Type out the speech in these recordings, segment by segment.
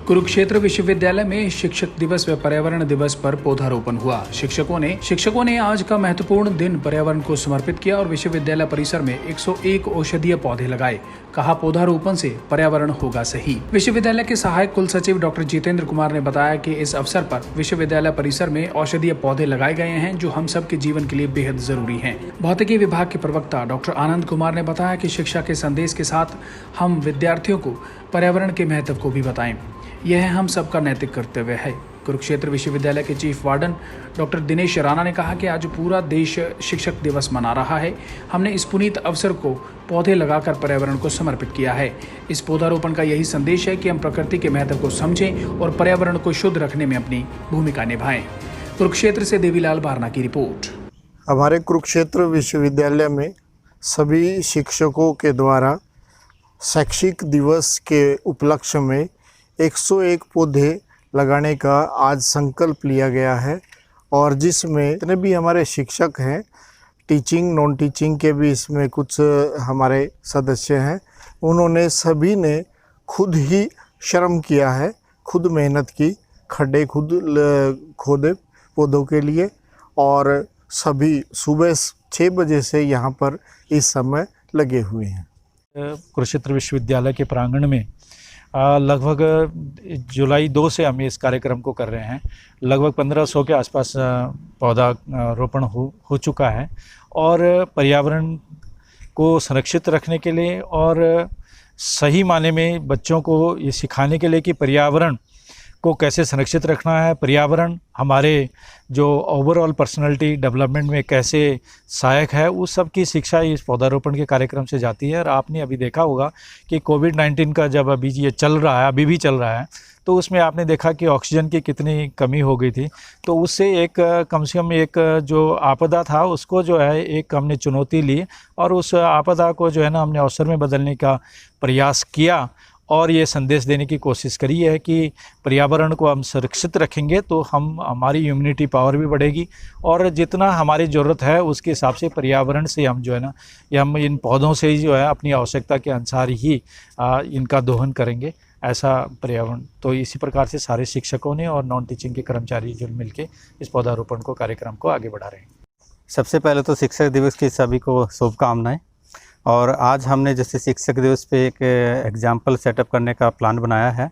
कुरुक्षेत्र विश्वविद्यालय में शिक्षक दिवस व पर्यावरण दिवस पर पौधारोपण हुआ। शिक्षकों ने आज का महत्वपूर्ण दिन पर्यावरण को समर्पित किया और विश्वविद्यालय परिसर में 101 औषधीय पौधे लगाए। कहा, पौधारोपण से पर्यावरण होगा सही। विश्वविद्यालय के सहायक कुल सचिव डॉक्टर जितेंद्र कुमार ने बताया कि इस अवसर पर विश्वविद्यालय परिसर में औषधीय पौधे लगाए गए हैं, जो हम सबके जीवन के लिए बेहद जरूरी हैं। भौतिकी विभाग के प्रवक्ता डॉक्टर आनंद कुमार ने बताया कि शिक्षा के संदेश के साथ हम विद्यार्थियों को पर्यावरण के महत्व को भी बताएं। यह हम सबका नैतिक कर्तव्य है। कुरुक्षेत्र विश्वविद्यालय के chief warden doctor Dinesh Rana ने कहा कि आज पूरा देश शिक्षक दिवस मना रहा है। हमने इस पुनीत अवसर को पौधे लगाकर पर्यावरण को समर्पित किया है। इस पौधारोपण का यही संदेश है कि हम प्रकृति के महत्व को समझें और पर्यावरण को शुद्ध रखने में अपनी भूमिका निभाएं। कुरुक्षेत्र से देवीलाल बारना की रिपोर्ट। हमारे कुरुक्षेत्र विश्वविद्यालय में सभी शिक्षकों के द्वारा शैक्षिक दिवस के उपलक्ष्य में 101 पौधे लगाने का आज संकल्प लिया गया है और जिसमें जितने भी हमारे शिक्षक हैं, टीचिंग नॉन टीचिंग के भी इसमें कुछ हमारे सदस्य हैं, उन्होंने सभी ने खुद ही श्रम किया है, खुद मेहनत की, खड्डे खुद खोदे पौधों के लिए और सभी सुबह 6 बजे से यहाँ पर इस समय लगे हुए हैं। कुरुक्षेत्र विश्वविद्यालय के प्रांगण में लगभग जुलाई 2 से हम इस कार्यक्रम को कर रहे हैं। लगभग 1500 के आसपास पौधा रोपण हो चुका है और पर्यावरण को संरक्षित रखने के लिए और सही माने में बच्चों को ये सिखाने के लिए कि पर्यावरण को कैसे संरक्षित रखना है, पर्यावरण हमारे जो ओवरऑल पर्सनालिटी डेवलपमेंट में कैसे सहायक है, उस सब की शिक्षा इस पौधारोपण के कार्यक्रम से जाती है। और आपने अभी देखा होगा कि कोविड-19 का जब अभी ये चल रहा है, अभी भी चल रहा है, तो उसमें आपने देखा कि ऑक्सीजन की कितनी कमी हो गई थी। तो उससे एक कम से कम एक जो आपदा था उसको जो है एक हमने चुनौती ली और उस आपदा को जो है ना हमने अवसर में बदलने का प्रयास किया और ये संदेश देने की कोशिश करी है कि पर्यावरण को हम सुरक्षित रखेंगे तो हमारी इम्यूनिटी पावर भी बढ़ेगी और जितना हमारी ज़रूरत है उसके हिसाब से पर्यावरण से हम जो है ना ये हम इन पौधों से ही जो है अपनी आवश्यकता के अनुसार ही इनका दोहन करेंगे, ऐसा पर्यावरण। तो इसी प्रकार से सारे शिक्षकों ने और नॉन टीचिंग के कर्मचारी जो मिलके इस पौधारोपण को कार्यक्रम को आगे बढ़ा रहे हैं। सबसे पहले तो शिक्षक दिवस की सभी को शुभकामनाएं। और आज हमने जैसे शिक्षक दिवस पे एक एग्जाम्पल सेटअप करने का प्लान बनाया है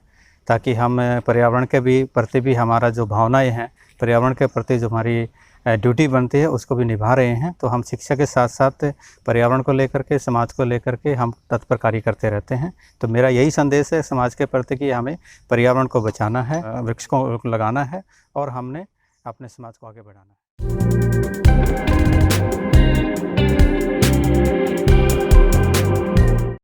ताकि हम पर्यावरण के भी प्रति भी हमारा जो भावनाएं हैं, पर्यावरण के प्रति जो हमारी ड्यूटी बनती है उसको भी निभा रहे हैं। तो हम शिक्षा के साथ साथ पर्यावरण को लेकर के, समाज को लेकर के हम तत्पर कार्य करते रहते हैं। तो मेरा यही संदेश है समाज के प्रति कि हमें पर्यावरण को बचाना है, वृक्ष को लगाना है और हमने अपने समाज को आगे बढ़ाना है।